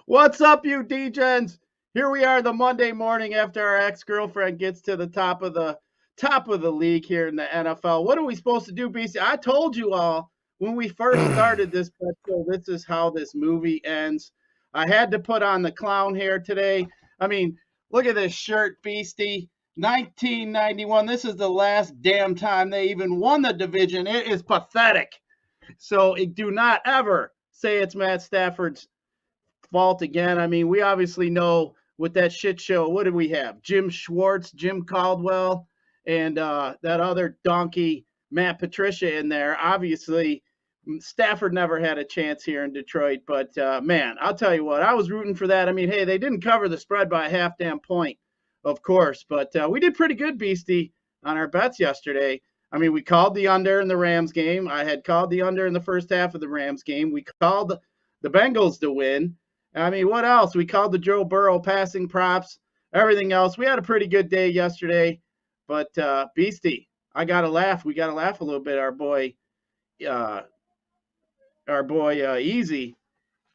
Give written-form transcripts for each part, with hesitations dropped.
What's up, you DJs? Here we are the Monday morning after our ex-girlfriend gets to the top of the league here in the NFL. What are we supposed to do, BC? I told you all when we first started this show, this is how this movie ends. I had to put on the clown hair today. I mean, look at this shirt, Beastie. 1991. This is the last damn time they even won the division. It is pathetic. So do not ever say it's Matt Stafford's fault again. I mean, we obviously know with that shit show, what did we have? Jim Schwartz, Jim Caldwell, and that other donkey, Matt Patricia, in there. Obviously, Stafford never had a chance here in Detroit. But, man, I'll tell you what, I was rooting for that. I mean, hey, they didn't cover the spread by a half damn point, of course. But we did pretty good, Beastie, on our bets yesterday. I mean, we called the under in the Rams game. I had called the under in the first half of the Rams game. We called the Bengals to win. I mean, what else? We called the Joe Burrow passing props, everything else. We had a pretty good day yesterday. But Beastie, I gotta laugh. We gotta laugh a little bit. Uh, Easy.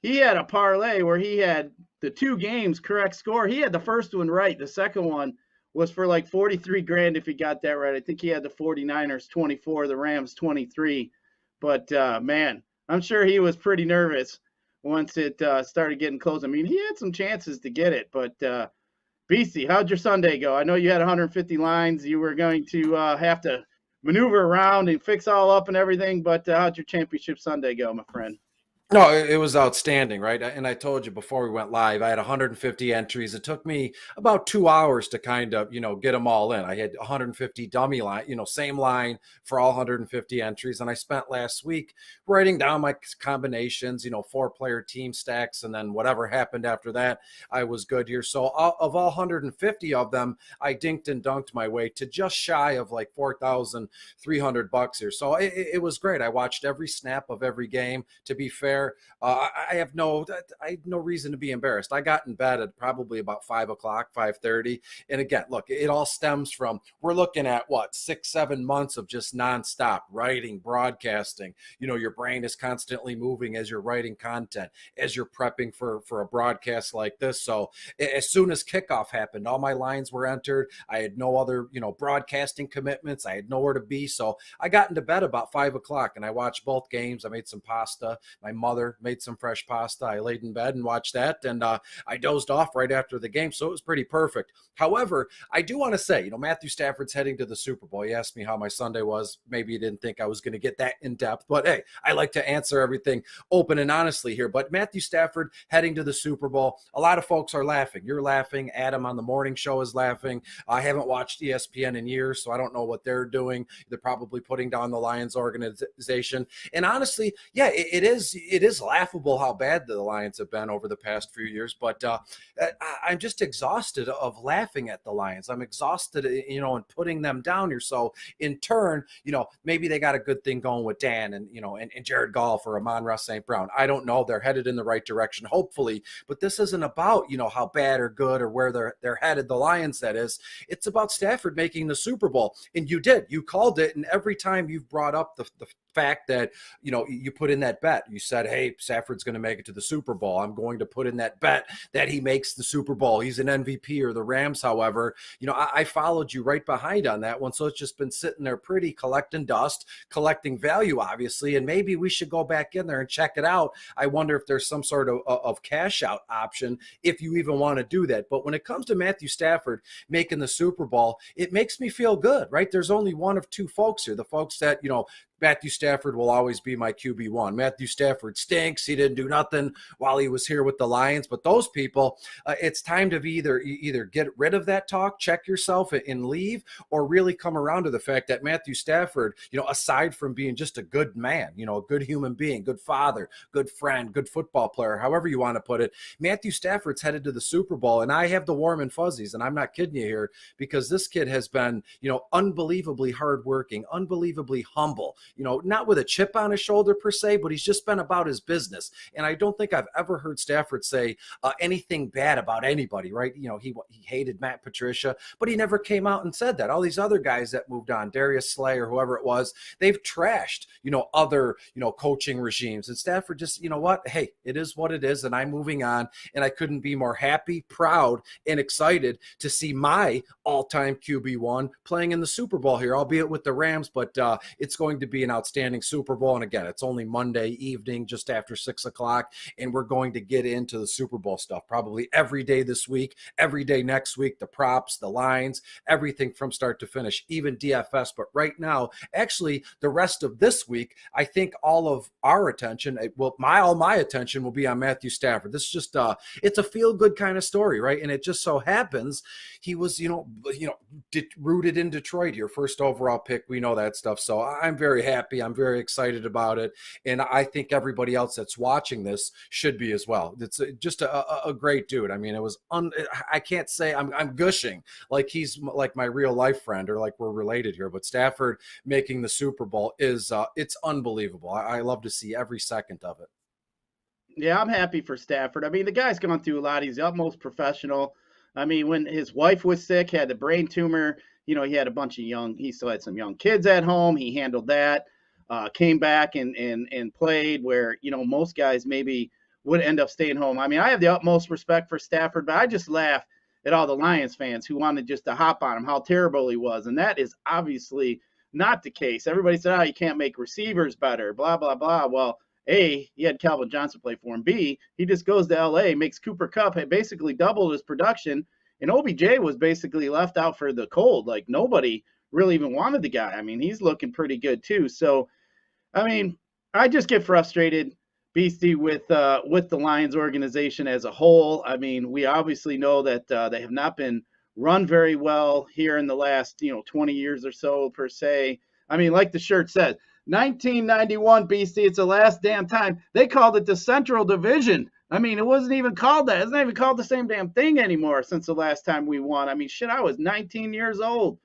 He had a parlay where he had the two games correct score. He had the first one right. The second one was for like 43 grand if he got that right. I think he had the 49ers 24, the Rams 23. But man, I'm sure he was pretty nervous once it started getting close. I mean, he had some chances to get it, but Beastie, how'd your Sunday go? I know you had 150 lines. You were going to have to maneuver around and fix all up and everything, but how'd your championship Sunday go, my friend? No, it was outstanding, right? And I told you before we went live, I had 150 entries. It took me about 2 hours to kind of, get them all in. I had 150 dummy line, same line for all 150 entries. And I spent last week writing down my combinations, 4-player team stacks, and then whatever happened after that, I was good here. So of all 150 of them, I dinked and dunked my way to just shy of like $4,300 here. So it was great. I watched every snap of every game. To be fair, I have no reason to be embarrassed. I got in bed at probably about 5:00, 5:30. And again, look, it all stems from, we're looking at what, 6-7 months of just nonstop writing, broadcasting. Your brain is constantly moving as you're writing content, as you're prepping for a broadcast like this. So as soon as kickoff happened, all my lines were entered. I had no other, broadcasting commitments. I had nowhere to be. So I got into bed about 5:00 and I watched both games. I made some pasta. My mother made some fresh pasta. I laid in bed and watched that, and I dozed off right after the game, so it was pretty perfect. However, I do want to say, Matthew Stafford's heading to the Super Bowl. You asked me how my Sunday was. Maybe you didn't think I was going to get that in depth, but hey, I like to answer everything open and honestly here. But Matthew Stafford heading to the Super Bowl, a lot of folks are laughing. You're laughing. Adam on the morning show is laughing. I haven't watched ESPN in years, so I don't know what they're doing. They're probably putting down the Lions organization. And honestly, yeah, it is laughable how bad the Lions have been over the past few years, but I'm just exhausted of laughing at the Lions. I'm exhausted, in putting them down here. So in turn, maybe they got a good thing going with Dan and, and Jared Goff or Amon-Ra St. Brown. I don't know. They're headed in the right direction, hopefully, but this isn't about, how bad or good or where they're headed, the Lions, that is. It's about Stafford making the Super Bowl. And you called it. And every time you've brought up the fact that, you put in that bet, you said, hey, Stafford's going to make it to the Super Bowl. I'm going to put in that bet that he makes the Super Bowl. He's an MVP. Or the Rams, however, I followed you right behind on that one. So it's just been sitting there pretty, collecting dust, collecting value, obviously. And maybe we should go back in there and check it out. I wonder if there's some sort of cash out option if you even want to do that. But when it comes to Matthew Stafford making the Super Bowl, it makes me feel good, right? There's only one of two folks here, the folks that, Matthew Stafford will always be my QB1. Matthew Stafford stinks. He didn't do nothing while he was here with the Lions. But those people, it's time to either get rid of that talk, check yourself and leave, or really come around to the fact that Matthew Stafford, aside from being just a good man, a good human being, good father, good friend, good football player, however you want to put it, Matthew Stafford's headed to the Super Bowl. And I have the warm and fuzzies, and I'm not kidding you here, because this kid has been, unbelievably hardworking, unbelievably humble. not with a chip on his shoulder per se, but he's just been about his business. And I don't think I've ever heard Stafford say anything bad about anybody, right? He hated Matt Patricia, but he never came out and said that. All these other guys that moved on, Darius Slay or whoever it was, they've trashed, other, coaching regimes. And Stafford just, what? Hey, it is what it is, and I'm moving on. And I couldn't be more happy, proud, and excited to see my all-time QB1 playing in the Super Bowl here, albeit with the Rams, but it's going to be an outstanding Super Bowl. And again, it's only Monday evening, just after 6 o'clock, and we're going to get into the Super Bowl stuff probably every day this week, every day next week, the props, the lines, everything from start to finish, even DFS. But right now, actually, the rest of this week, I think all of our attention, all my attention will be on Matthew Stafford. This is just it's a feel-good kind of story, right? And it just so happens he was, rooted in Detroit here, first overall pick. We know that stuff. So I'm very happy. I'm very excited about it. And I think everybody else that's watching this should be as well. It's just a great dude. I mean, it was, I can't say I'm gushing like he's like my real life friend or like we're related here, but Stafford making the Super Bowl is, it's unbelievable. I love to see every second of it. Yeah, I'm happy for Stafford. I mean, the guy's gone through a lot. He's the utmost professional. I mean, when his wife was sick, had the brain tumor, he had a bunch of he still had some young kids at home. He handled that, came back and played where, most guys maybe would end up staying home. I mean, I have the utmost respect for Stafford, but I just laugh at all the Lions fans who wanted just to hop on him, how terrible he was. And that is obviously not the case. Everybody said, you can't make receivers better, blah, blah, blah. Well, A, he had Calvin Johnson play for him. B, he just goes to L.A., makes Cooper Kupp, had basically doubled his production, and OBJ was basically left out for the cold. Like, nobody really even wanted the guy. I mean, he's looking pretty good too. So, I mean, I just get frustrated, Beastie, with the Lions organization as a whole. I mean, we obviously know that they have not been run very well here in the last, 20 years or so per se. I mean, like the shirt says, 1991, Beastie, it's the last damn time. They called it the Central Division. I mean, it wasn't even called that. It's not even called the same damn thing anymore since the last time we won. I mean, shit, I was 19 years old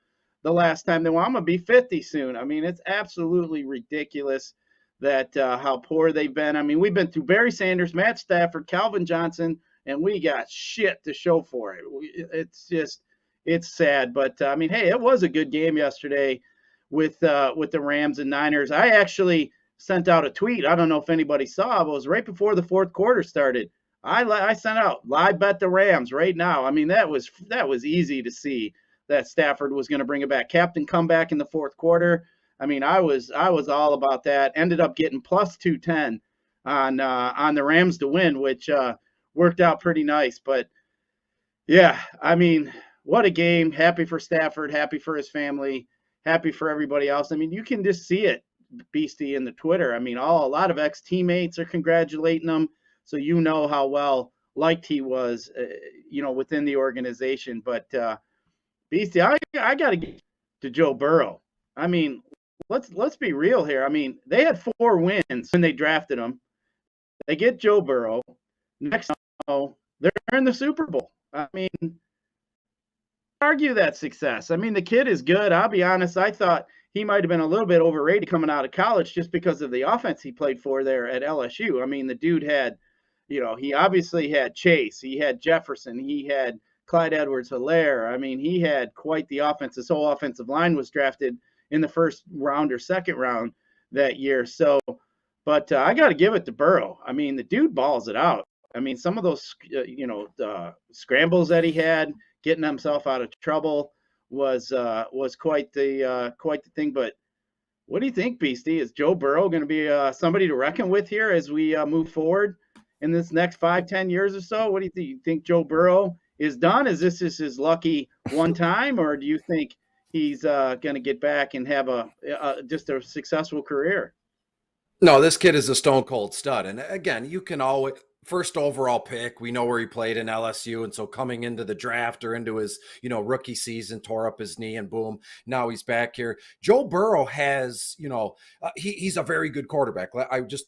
the last time they won. I'm going to be 50 soon. I mean, it's absolutely ridiculous that how poor they've been. I mean, we've been through Barry Sanders, Matt Stafford, Calvin Johnson, and we got shit to show for it. It's sad. But, I mean, hey, it was a good game yesterday with the Rams and Niners. I actually sent out a tweet. I don't know if anybody saw, but it was right before the fourth quarter started. I sent out live bet the Rams right now. I mean, that was easy to see that Stafford was going to bring it back. Captain comeback in the fourth quarter. I mean, I was all about that. Ended up getting plus 210 on the Rams to win, which worked out pretty nice. But yeah, I mean, what a game. Happy for Stafford, happy for his family, happy for everybody else. I mean, you can just see it, Beastie, in the Twitter. I mean, a lot of ex-teammates are congratulating him, so you know how well liked he was, within the organization. But Beastie, I got to get to Joe Burrow. I mean, let's be real here. I mean, they had 4 wins when they drafted him. They get Joe Burrow. Next thing you know, they're in the Super Bowl. I mean, argue that success. I mean, the kid is good. I'll be honest. I thought he might have been a little bit overrated coming out of college just because of the offense he played for there at LSU. I mean, the dude had, he obviously had Chase. He had Jefferson. He had Clyde Edwards-Helaire. I mean, he had quite the offense. His whole offensive line was drafted in the first round or second round that year. So, but I got to give it to Burrow. I mean, the dude balls it out. I mean, some of those, scrambles that he had, getting himself out of trouble was quite the thing. But what do you think, Beastie? Is Joe Burrow going to be somebody to reckon with here as we move forward in this next 5-10 years or so? What do you think? You think Joe Burrow is done? Is this just his lucky one time, or do you think he's going to get back and have just a successful career? No, this kid is a stone cold stud. And again, you can always first overall pick. We know where he played in LSU. And so coming into the draft or into his, rookie season, tore up his knee and boom, now he's back here. Joe Burrow has, he's a very good quarterback.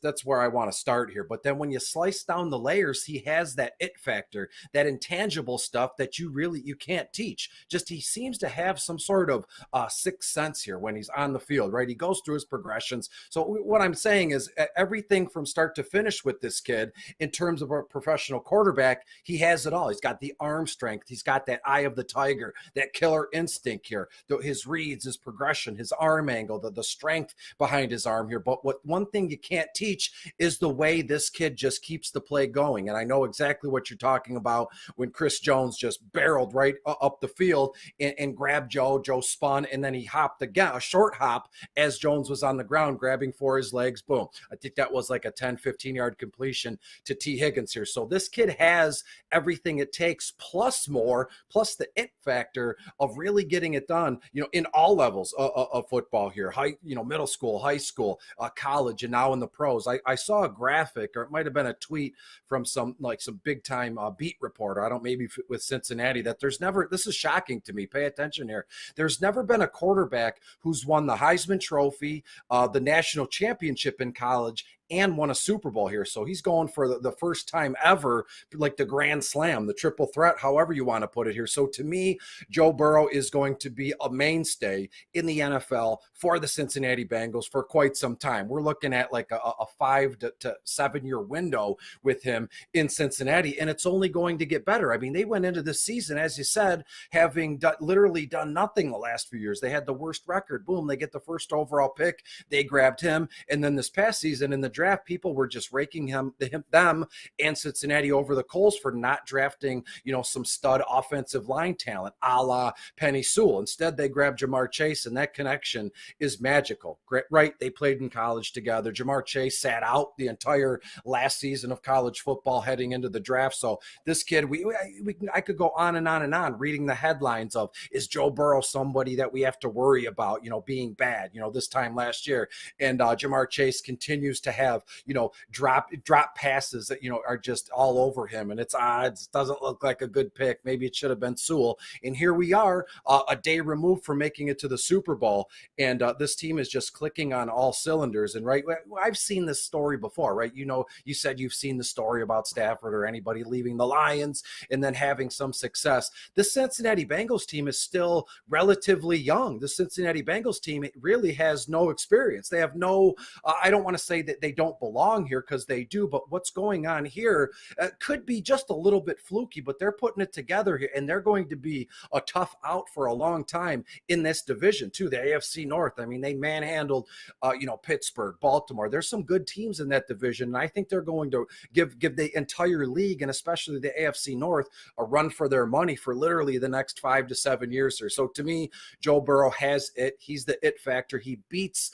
That's where I want to start here. But then when you slice down the layers, he has that it factor, that intangible stuff that you can't teach. Just he seems to have some sort of sixth sense here when he's on the field, right? He goes through his progressions. So what I'm saying is everything from start to finish with this kid in terms of a professional quarterback, he has it all. He's got the arm strength. He's got that eye of the tiger, that killer instinct here, his reads, his progression, his arm angle, the strength behind his arm here. But one thing you can't teach is the way this kid just keeps the play going. And I know exactly what you're talking about when Chris Jones just barreled right up the field and grabbed Joe. Joe spun, and then he hopped again, a short hop as Jones was on the ground, grabbing for his legs. Boom. I think that was like a 10, 15-yard completion to T. Higgins here. So this kid has everything it takes, plus more, plus the it factor of really getting it done, in all levels of football here, middle school, high school, college, and now in the pros. I saw a graphic, or it might have been a tweet from some big time beat reporter, I don't, maybe with Cincinnati, that this is shocking to me. Pay attention here. There's never been a quarterback who's won the Heisman Trophy, the national championship in college, and won a Super Bowl here. So he's going for the first time ever, like the grand slam, the triple threat, however you want to put it here. So to me, Joe Burrow is going to be a mainstay in the NFL for the Cincinnati Bengals for quite some time. We're looking at like a 5 to 7 year window with him in Cincinnati, and it's only going to get better. I mean, they went into this season, as you said, having literally done nothing the last few years. They had the worst record. Boom, they get the first overall pick. They grabbed him. And then this past season in the draft, people were just raking them and Cincinnati over the coals for not drafting, some stud offensive line talent, a la Penny Sewell. Instead, they grabbed Jamar Chase, and that connection is magical. Right? They played in college together. Jamar Chase sat out the entire last season of college football heading into the draft. So this kid, I could go on and on and on reading the headlines of, is Joe Burrow somebody that we have to worry about, being bad, this time last year. And Jamar Chase continues to have, drop passes that, are just all over him. And it's odds. Doesn't look like a good pick. Maybe it should have been Sewell. And here we are, a day removed from making it to the Super Bowl. And this team is just clicking on all cylinders. And right, I've seen this story before, right? You said you've seen the story about Stafford or anybody leaving the Lions and then having some success. The Cincinnati Bengals team is still relatively young. The Cincinnati Bengals team really has no experience. They have no, I don't want to say that they don't belong here, because they do, but what's going on here could be just a little bit fluky, but they're putting it together here, and they're going to be a tough out for a long time in this division too, the AFC North. I mean, they manhandled, Pittsburgh, Baltimore. There's some good teams in that division, and I think they're going to give the entire league, and especially the AFC North, a run for their money for literally the next 5 to 7 years or so. To me, Joe Burrow has it. He's the it factor. He beats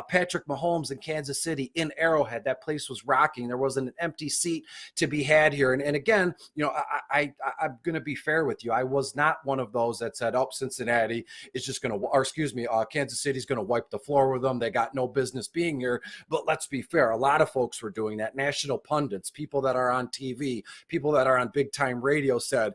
Patrick Mahomes in Kansas City in Arrowhead. That place was rocking. There wasn't an empty seat to be had here. And again, I'm going to be fair with you. I was not one of those that said, Cincinnati is just going to, Kansas City's going to wipe the floor with them. They got no business being here. But let's be fair. A lot of folks were doing that. National pundits, people that are on TV, people that are on big time radio said,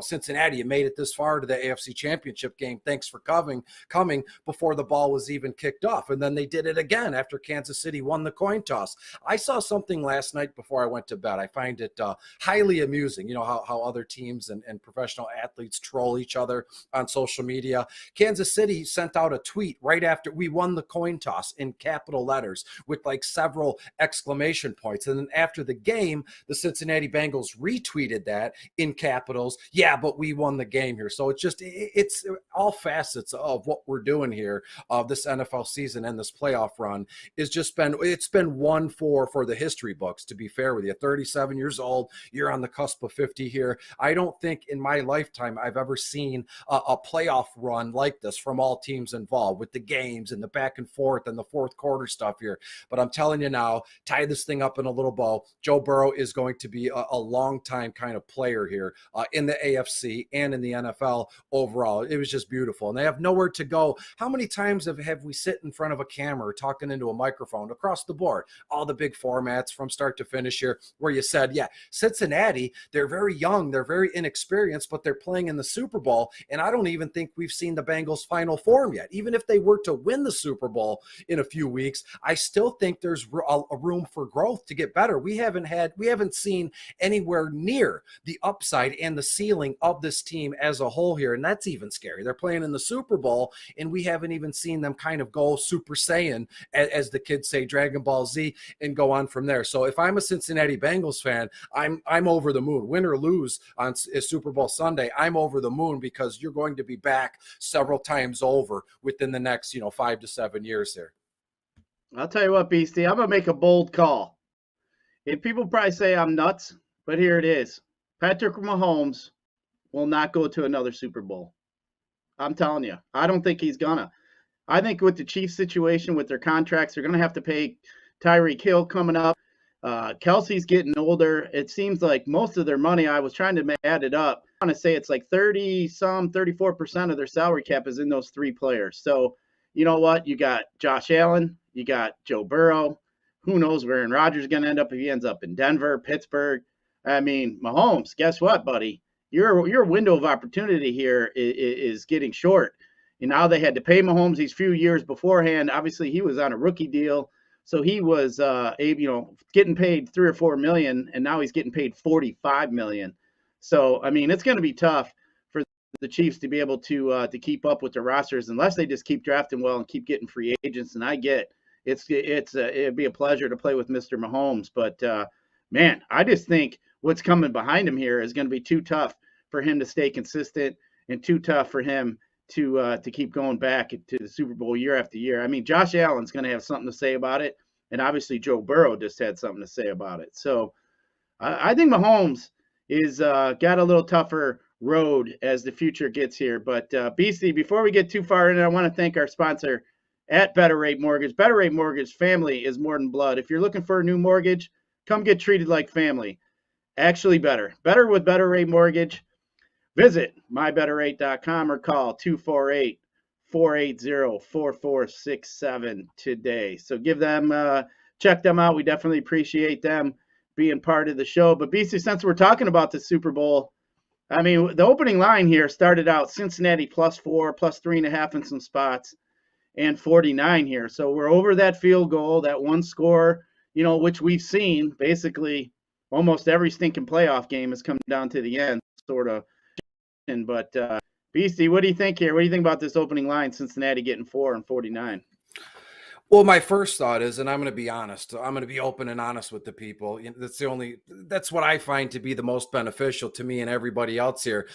Cincinnati, you made it this far to the AFC Championship game. Thanks for coming before the ball was even kicked off. And then they did it again after Kansas City won the coin toss. I saw something last night before I went to bed. I find it highly amusing, how other teams and professional athletes troll each other on social media. Kansas City sent out a tweet right after we won the coin toss in capital letters with like several exclamation points. And then after the game, the Cincinnati Bengals retweeted that in capitals. Yeah, but we won the game here. So it's all facets of what we're doing here of this NFL season and this playoff run is it's been one for the history books, to be fair with you. 37 years old, you're on the cusp of 50 here. I don't think in my lifetime I've ever seen a playoff run like this from all teams involved, with the games and the back and forth and the fourth quarter stuff here. But I'm telling you now, tie this thing up in a little bow. Joe Burrow is going to be a long time kind of player here in the AFC and in the NFL overall. It was just beautiful. And they have nowhere to go. How many times have we sit in front of a camera talking into a microphone across the board? board, all the big formats from start to finish here, where you said, yeah, Cincinnati, they're very young, they're very inexperienced, but they're playing in the Super Bowl. And I don't even think we've seen the Bengals final form yet. Even if they were to win the Super Bowl in a few weeks, I still think there's a room for growth to get better. We haven't seen anywhere near the upside and the ceiling of this team as a whole here. And that's even scary. They're playing in the Super Bowl and we haven't even seen them kind of go Super Saiyan, as the kids say, Dragon Ball Z, and go on from there. So if I'm a Cincinnati Bengals fan, I'm over the moon. Win or lose on Super Bowl Sunday, I'm over the moon, because you're going to be back several times over within the next 5 to 7 years here. I'll tell you what, Beastie, I'm going to make a bold call. And people probably say I'm nuts, but here it is. Patrick Mahomes will not go to another Super Bowl. I'm telling you. I don't think he's going to. I think with the Chiefs situation, with their contracts, they're going to have to pay Tyreek Hill coming up. Kelsey's getting older. It seems like most of their money, I was trying to add it up, I want to say it's like 34% of their salary cap is in those three players. So, you know what? You got Josh Allen, you got Joe Burrow. Who knows where Aaron Rodgers is going to end up if he ends up in Denver, Pittsburgh. I mean, Mahomes, guess what, buddy? Your window of opportunity here is getting short. And now they had to pay Mahomes these few years beforehand. Obviously, he was on a rookie deal. So he was, getting paid $3 or $4 million, and now he's getting paid $45 million. So I mean, it's going to be tough for the Chiefs to be able to keep up with their rosters unless they just keep drafting well and keep getting free agents. And I get it'd be a pleasure to play with Mr. Mahomes, but man, I just think what's coming behind him here is going to be too tough for him to stay consistent and too tough for him to keep going back to the Super Bowl year after year. I mean, Josh Allen's going to have something to say about it, and obviously Joe Burrow just had something to say about it. So I think Mahomes is got a little tougher road as the future gets here. But Beastie, before we get too far in, I want to thank our sponsor at Better Rate Mortgage. Better Rate Mortgage, family is more than blood. If you're looking for a new mortgage, come get treated like family. Actually better with Better Rate Mortgage. Visit mybetterrate.com or call 248-480-4467 today. So check them out. We definitely appreciate them being part of the show. But Beastie, since we're talking about the Super Bowl, I mean, the opening line here started out Cincinnati +4, +3.5 in some spots, and 49 here. So we're over that field goal, that one score, which we've seen basically almost every stinking playoff game has come down to the end, sort of. But Beastie, what do you think here? What do you think about this opening line, Cincinnati getting 4 and 49? Well, my first thought is, and I'm going to be honest, I'm going to be open and honest with the people. That's what I find to be the most beneficial to me and everybody else here.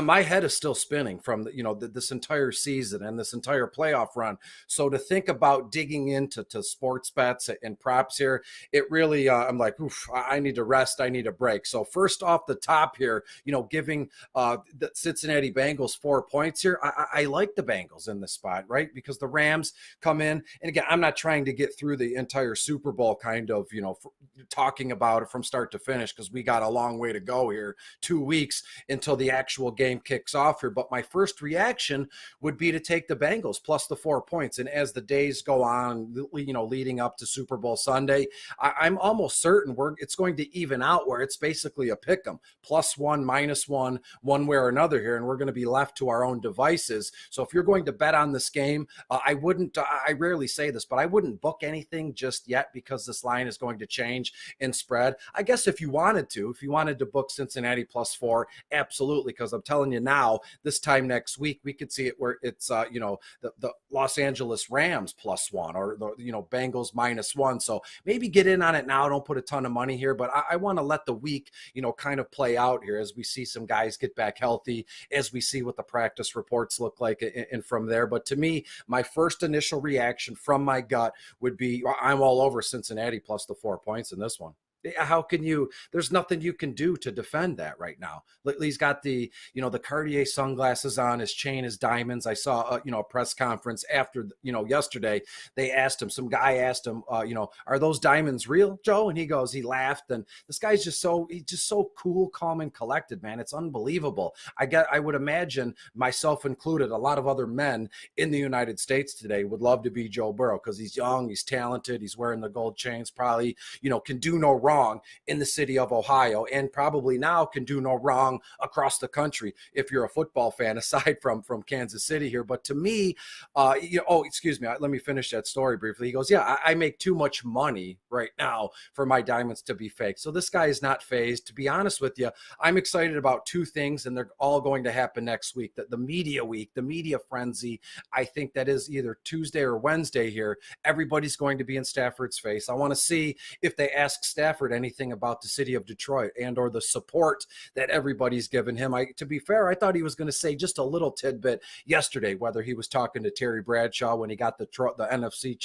My head is still spinning from, this entire season and this entire playoff run. So to think about digging into sports bets and props here, it really, I'm like, oof, I need to rest. I need a break. So first off the top here, giving the Cincinnati Bengals 4 points here. I like the Bengals in this spot, right? Because the Rams come in, and again, I'm not trying to get through the entire Super Bowl kind of, talking about it from start to finish, because we got a long way to go here, 2 weeks until the actual game kicks off here. But my first reaction would be to take the Bengals plus the 4 points. And as the days go on, leading up to Super Bowl Sunday, I'm almost certain it's going to even out, where it's basically a pick 'em, +1, -1, one way or another here. And we're going to be left to our own devices. So if you're going to bet on this game, I rarely say this, but I wouldn't book anything just yet, because this line is going to change in spread. I guess if you wanted to book Cincinnati +4, absolutely. Because I'm telling you now, this time next week, we could see it where it's, the Los Angeles Rams +1, or the, Bengals -1. So maybe get in on it now. Don't put a ton of money here, but I want to let the week, kind of play out here as we see some guys get back healthy, as we see what the practice reports look like, and from there. But to me, my first initial reaction from my gut would be, I'm all over Cincinnati plus the 4 points in this one. How can you? There's nothing you can do to defend that right now. He's got the the Cartier sunglasses on, his chain is diamonds. I saw a press conference after yesterday. They asked him, some guy asked him, are those diamonds real, Joe? And he laughed. And this guy's he's just so cool, calm, and collected, man. It's unbelievable. I would imagine, myself included, a lot of other men in the United States today would love to be Joe Burrow, because he's young, he's talented, he's wearing the gold chains, probably can do no wrong in the city of Ohio, and probably now can do no wrong across the country if you're a football fan, aside from Kansas City here. But to me, excuse me, let me finish that story briefly. He goes, yeah, I make too much money right now for my diamonds to be fake. So this guy is not phased. To be honest with you, I'm excited about two things, and they're all going to happen next week. The media week, the media frenzy, I think that is either Tuesday or Wednesday here. Everybody's going to be in Stafford's face. I want to see if they ask Stafford anything about the city of Detroit and or the support that everybody's given him. To be fair, I thought he was going to say just a little tidbit yesterday, whether he was talking to Terry Bradshaw when he got the NFC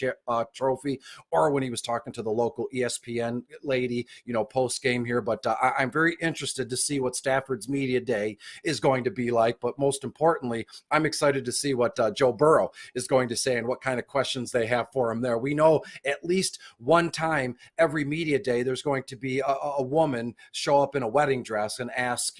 trophy, or when he was talking to the local ESPN lady, post game here. But I'm very interested to see what Stafford's media day is going to be like. But most importantly, I'm excited to see what Joe Burrow is going to say and what kind of questions they have for him there. We know at least one time every media day there's going to be a woman show up in a wedding dress and ask,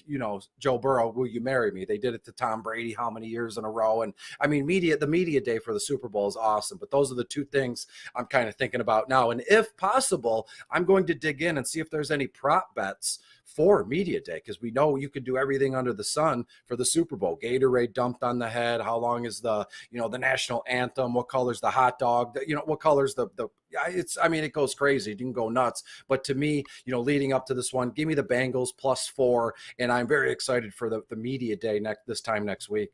Joe Burrow, will you marry me? They did it to Tom Brady how many years in a row? And I mean, the media day for the Super Bowl is awesome. But those are the two things I'm kind of thinking about now. And if possible, I'm going to dig in and see if there's any prop bets for media day, because we know you could do everything under the sun for the Super Bowl. Gatorade dumped on the head. How long is the national anthem? What color's the hot dog? What color's it goes crazy. You can go nuts. But to me, leading up to this one, give me the Bengals +4, and I'm very excited for the media day this time next week.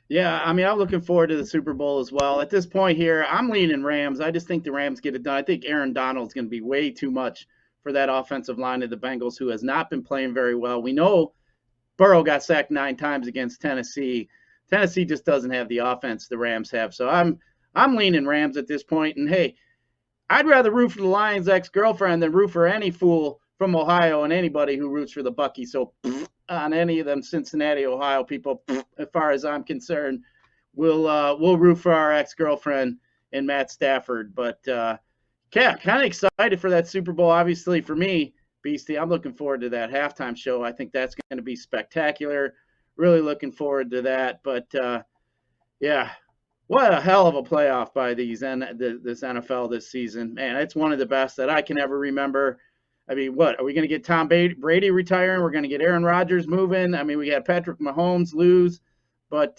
Yeah, I'm looking forward to the Super Bowl as well. At this point here, I'm leaning Rams. I just think the Rams get it done. I think Aaron Donald's going to be way too much for that offensive line of the Bengals, who has not been playing very well. We know Burrow got sacked 9 times against Tennessee. Tennessee just doesn't have the offense the Rams have. So I'm leaning Rams at this point. And hey, I'd rather root for the Lions' ex-girlfriend than root for any fool from Ohio and anybody who roots for the Bucky. So on any of them Cincinnati, Ohio people, as far as I'm concerned, we'll root for our ex-girlfriend and Matt Stafford. But yeah, kind of excited for that Super Bowl. Obviously, for me, Beastie, I'm looking forward to that halftime show. I think that's going to be spectacular. Really looking forward to that. But yeah, what a hell of a playoff by this NFL this season. Man, it's one of the best that I can ever remember. I mean, what, are we going to get Tom Brady retiring? We're going to get Aaron Rodgers moving. I mean, we had Patrick Mahomes lose. But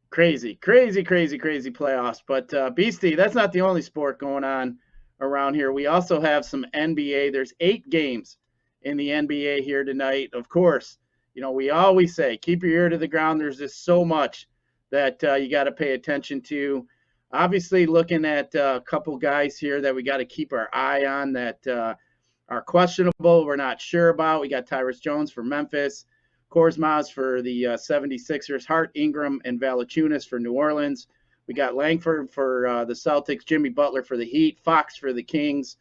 crazy playoffs. But Beastie, that's not the only sport going on around here. We also have some NBA. There's 8 games in the NBA here tonight. Of course, we always say, keep your ear to the ground. There's just so much that you got to pay attention to. Obviously, looking at a couple guys here that we got to keep our eye on that are questionable. We're not sure about. We got Tyrus Jones for Memphis, Korsmaz for the 76ers, Hart, Ingram, and Valanciunas for New Orleans. We got Langford for the Celtics, Jimmy Butler for the Heat, Fox for the Kings,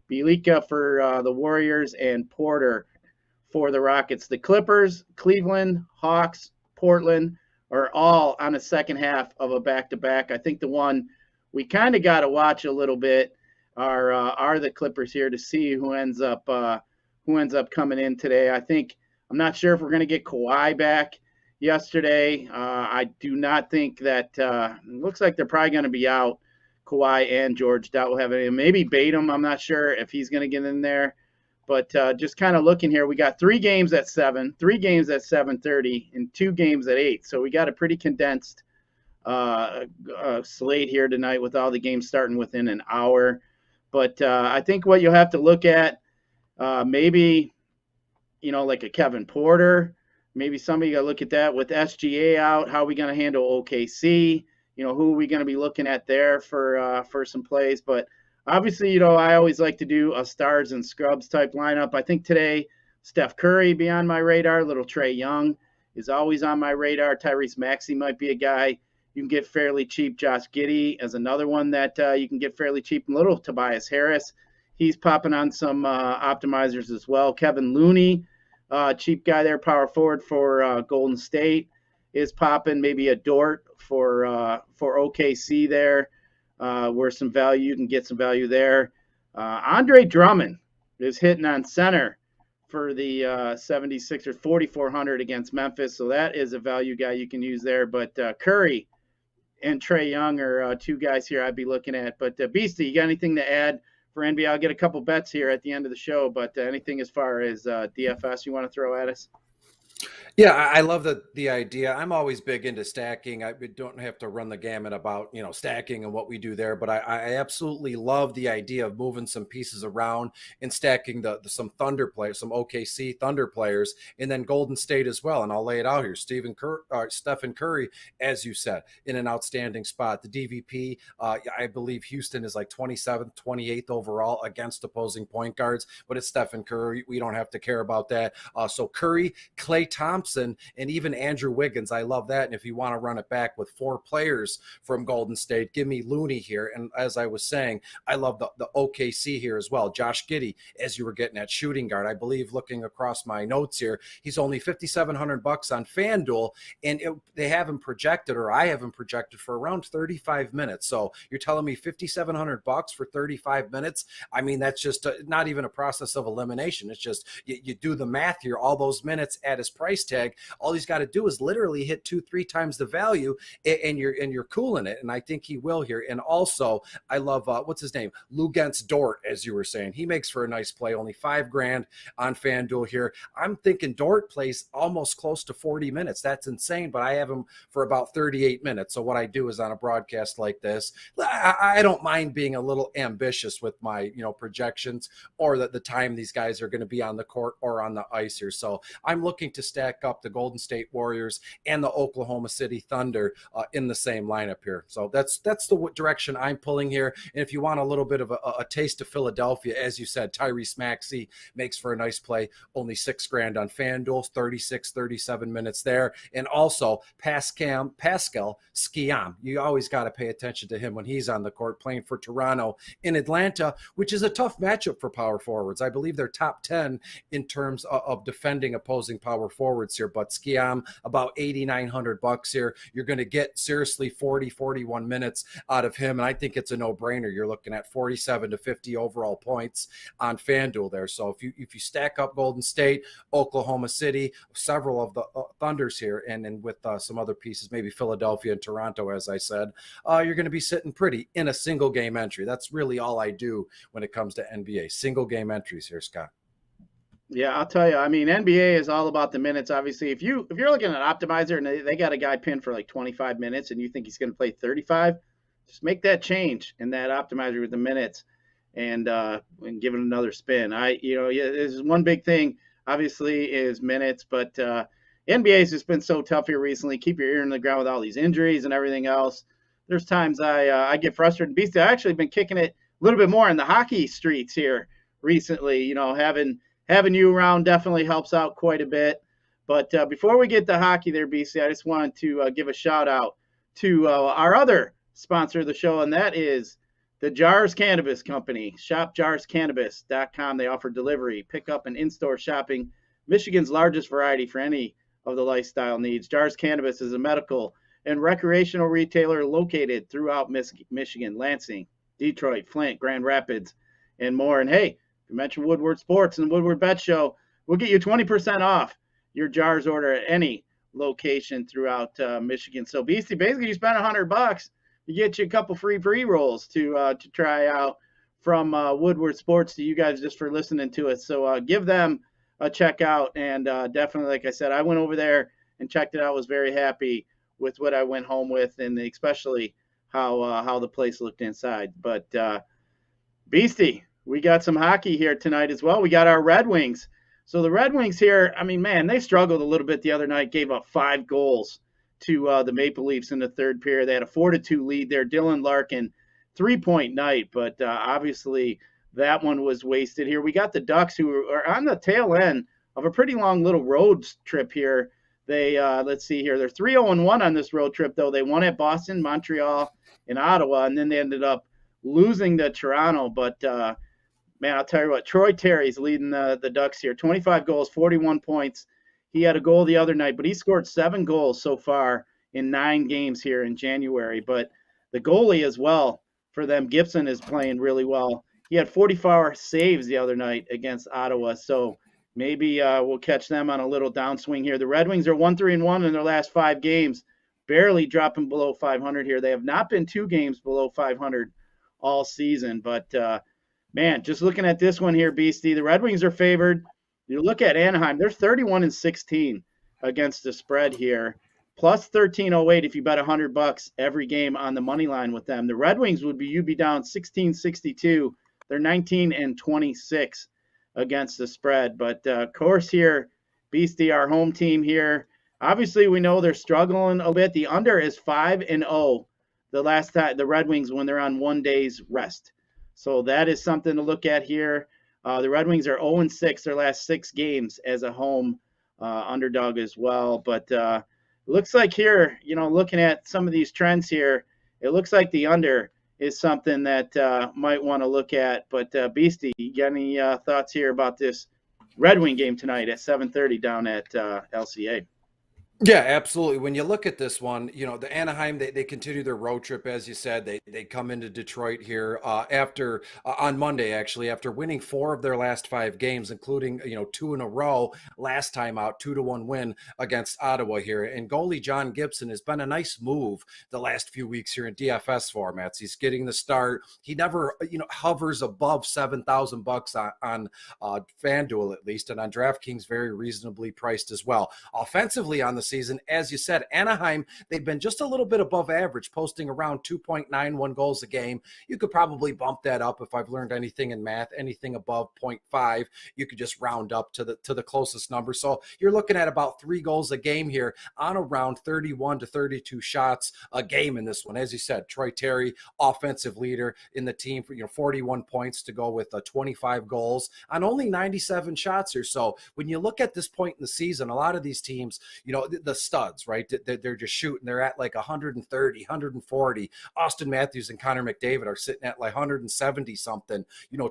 Bielika for the Warriors, and Porter for the Rockets. The Clippers, Cleveland, Hawks, Portland are all on the second half of a back-to-back. I think the one we kind of got to watch a little bit are the Clippers here to see who ends up coming in today. I'm not sure if we're going to get Kawhi back yesterday. I do not think that it looks like they're probably going to be out. Kawhi and George Dowd will have it. Maybe Batum. I'm not sure if he's going to get in there. But just kind of looking here, we got 3 games at 7, 3 games at 7:30, and 2 games at 8. So we got a pretty condensed slate here tonight with all the games starting within an hour. But I think what you'll have to look at, maybe, like a Kevin Porter, maybe somebody got to look at that with SGA out. How are we going to handle OKC? Who are we going to be looking at there for some plays? But obviously, I always like to do a stars and scrubs type lineup. I think today, Steph Curry be on my radar. Little Trae Young is always on my radar. Tyrese Maxey might be a guy you can get fairly cheap. Josh Giddey is another one that you can get fairly cheap. And little Tobias Harris He's popping on some optimizers as well. Kevin Looney, cheap guy there, power forward for Golden State, is popping. Maybe a Dort for OKC there, where some value, you can get some value there. Andre Drummond is hitting on center for the 76ers, 4,400 against Memphis. So that is a value guy you can use there. But Curry and Trae Young are two guys here I'd be looking at. But Beastie, you got anything to add for NBA? I'll get a couple bets here at the end of the show, but anything as far as DFS you want to throw at us? Yeah, I love the idea. I'm always big into stacking. I don't have to run the gamut about, stacking and what we do there, but I absolutely love the idea of moving some pieces around and stacking some Thunder players, some OKC Thunder players, and then Golden State as well. And I'll lay it out here. Stephen Curry, as you said, in an outstanding spot. The DVP, I believe Houston is like 27th, 28th overall against opposing point guards, but it's Stephen Curry. We don't have to care about that. So Curry, Klay Thompson, and even Andrew Wiggins. I love that. And if you want to run it back with 4 players from Golden State, give me Looney here. And as I was saying, I love the OKC here as well. Josh Giddey, as you were getting at shooting guard, I believe looking across my notes here, he's only $5,700 on FanDuel, and they have him projected, or I have him projected for around 35 minutes. So you're telling me $5,700 for 35 minutes? I mean, that's just not even a process of elimination. It's just you do the math here. All those minutes at his price tag, all he's got to do is literally hit 2-3 times the value, and you're cooling it. And I think he will here. And also, I love what's his name, Luguentz Dort, as you were saying. He makes for a nice play. Only $5,000 on FanDuel here. I'm thinking Dort plays almost close to 40 minutes. That's insane, but I have him for about 38 minutes. So what I do is on a broadcast like this, I don't mind being a little ambitious with my projections, or the time these guys are going to be on the court or on the ice here. So I'm looking to stack up the Golden State Warriors and the Oklahoma City Thunder in the same lineup here. So that's the direction I'm pulling here. And if you want a little bit of a taste of Philadelphia, as you said, Tyrese Maxey makes for a nice play. Only $6,000 on FanDuel, 37 minutes there. And also Pascal Siakam. You always got to pay attention to him when he's on the court playing for Toronto in Atlanta, which is a tough matchup for power forwards. I believe they're top 10 in terms of defending opposing power forwards here, but Siakam about $8,900 here. You're going to get seriously 41 minutes out of him, and I think it's a no-brainer. You're looking at 47 to 50 overall points on FanDuel there. So if you stack up Golden State, Oklahoma City, several of the Thunders here, and then with some other pieces, maybe Philadelphia and Toronto, as I said, you're going to be sitting pretty in a single game entry. That's really all I do when it comes to NBA. Single game entries here, Scott. Yeah, I'll tell you. I mean, NBA is all about the minutes. Obviously, if you're looking at an optimizer and they got a guy pinned for like 25 minutes and you think he's going to play 35, just make that change in that optimizer with the minutes and give it another spin. There's one big thing, obviously, is minutes, but NBA has just been so tough here recently. Keep your ear in the ground with all these injuries and everything else. There's times I get frustrated. Beastie, I actually been kicking it a little bit more in the hockey streets here recently. Having you around definitely helps out quite a bit. But before we get to hockey there, BC, I just wanted to give a shout out to our other sponsor of the show, and that is the Jars Cannabis Company. ShopJarsCannabis.com. They offer delivery, pickup, and in-store shopping. Michigan's largest variety for any of the lifestyle needs. Jars Cannabis is a medical and recreational retailer located throughout Michigan, Lansing, Detroit, Flint, Grand Rapids, and more. And hey, you mentioned Woodward Sports and the Woodward Bet Show, we'll get you 20% off your Jars order at any location throughout Michigan. So Beastie, basically you spend $100, you get you a couple free pre-rolls to try out from Woodward Sports to you guys just for listening to us. So give them a check out, and definitely, like I said, I went over there and checked it out, was very happy with what I went home with, and especially how the place looked inside. But Beastie, we got some hockey here tonight as well. We got our Red Wings. So the Red Wings here, I mean, man, they struggled a little bit the other night, gave up 5 goals to the Maple Leafs in the third period. They had a 4-2 lead there. Dylan Larkin, 3-point night, but obviously that one was wasted here. We got the Ducks, who are on the tail end of a pretty long little road trip here. They, let's see here, they're 3-0-1 on this road trip, though. They won at Boston, Montreal, and Ottawa, and then they ended up losing to Toronto. But man, I'll tell you what, Troy Terry's leading the Ducks here. 25 goals, 41 points. He had a goal the other night, but he scored 7 goals so far in 9 games here in January. But the goalie as well for them, Gibson, is playing really well. He had 44 saves the other night against Ottawa, so maybe we'll catch them on a little downswing here. The Red Wings are 1-3-1 in their last 5 games, barely dropping below 500 here. They have not been 2 games below 500 all season, but man, just looking at this one here, Beastie, the Red Wings are favored. You look at Anaheim, they're 31-16 against the spread here, plus 1308 if you bet $100 every game on the money line with them. The Red Wings you'd be down 16-62. They're 19-26 against the spread. But of course here, Beastie, our home team here, obviously we know they're struggling a bit. The under is 5-0 the last time the Red Wings when they're on 1 day's rest. So that is something to look at here. The Red Wings are 0-6 their last 6 games as a home underdog as well. But it looks like here, looking at some of these trends here, it looks like the under is something that might want to look at. But Beastie, you got any thoughts here about this Red Wing game tonight at 7:30 down at LCA? Yeah, absolutely. When you look at this one, the Anaheim, they continue their road trip, as you said. They come into Detroit here after on Monday, actually, after winning 4 of their last 5 games, including 2 in a row last time out, 2-1 win against Ottawa here. And goalie John Gibson has been a nice move the last few weeks here in DFS formats. He's getting the start. He never hovers above $7,000 on FanDuel at least, and on DraftKings very reasonably priced as well. Offensively on the season, as you said, Anaheim, they've been just a little bit above average, posting around 2.91 goals a game. You could probably bump that up if I've learned anything in math. Anything above 0.5, you could just round up to the closest number. So you're looking at about 3 goals a game here on around 31 to 32 shots a game in this one. As you said, Troy Terry, offensive leader in the team for 41 points to go with 25 goals on only 97 shots or so. When you look at this point in the season, a lot of these teams, the studs, right? They're just shooting. They're at like 130, 140. Austin Matthews and Connor McDavid are sitting at like 170 something,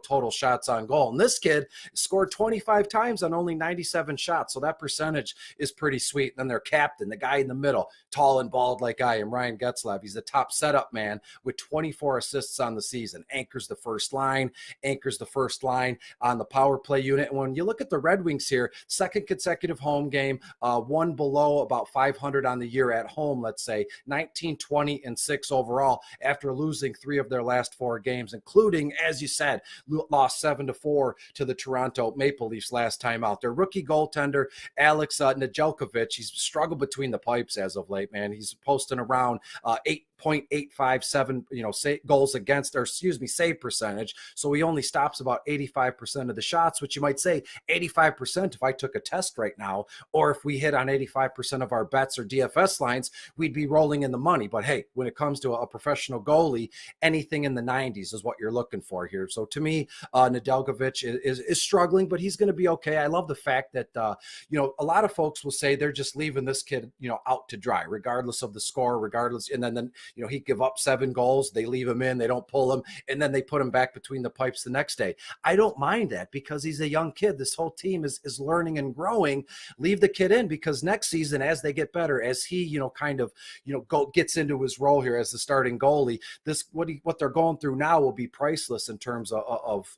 total shots on goal. And this kid scored 25 times on only 97 shots. So that percentage is pretty sweet. And then their captain, the guy in the middle, tall and bald like I am, Ryan Getzlaf. He's the top setup man with 24 assists on the season. Anchors the first line on the power play unit. And when you look at the Red Wings here, second consecutive home game, one below about 500 on the year at home, let's say 19, 20, and 6 overall after losing 3 of their last 4 games, including, as you said, lost 7-4 to the Toronto Maple Leafs last time out. Their rookie goaltender, Alex Nedeljkovic, he's struggled between the pipes as of late, man. He's posting around 8.857, goals against, save percentage. So he only stops about 85% of the shots, which you might say 85% if I took a test right now, or if we hit on 85% of our bets or DFS lines, we'd be rolling in the money. But hey, when it comes to a professional goalie, anything in the 90s is what you're looking for here. So to me, Nedeljkovic is struggling, but he's going to be okay. I love the fact that, a lot of folks will say they're just leaving this kid, out to dry, regardless of the score, regardless. And then he'd give up 7 goals. They leave him in, they don't pull him, and then they put him back between the pipes the next day. I don't mind that because he's a young kid. This whole team is learning and growing. Leave the kid in because next season, as they get better, as he, gets into his role here as the starting goalie, what they're going through now will be priceless in terms of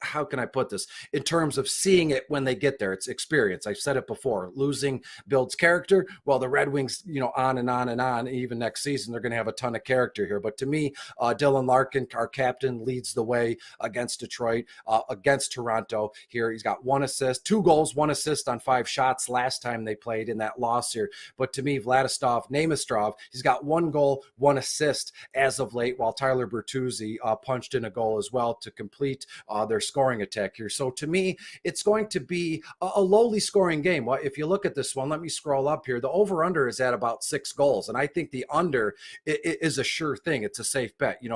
how can I put this? In terms of seeing it when they get there, it's experience. I've said it before. Losing builds character. Well, the Red Wings, on and on and on. Even next season, they're going to have a ton of character here. But to me, Dylan Larkin, our captain, leads the way against Detroit, against Toronto. Here, he's got 1 assist, 2 goals, 1 assist on 5 shots last time they played in that loss here. But to me, Vladislav Nemistrov, he's got 1 goal, 1 assist as of late, while Tyler Bertuzzi punched in a goal as well to complete their scoring attack here. So to me, it's going to be a lowly scoring game. Well, if you look at this one, let me scroll up here. The over-under is at about 6 goals, and I think the under is a sure thing. It's a safe bet. You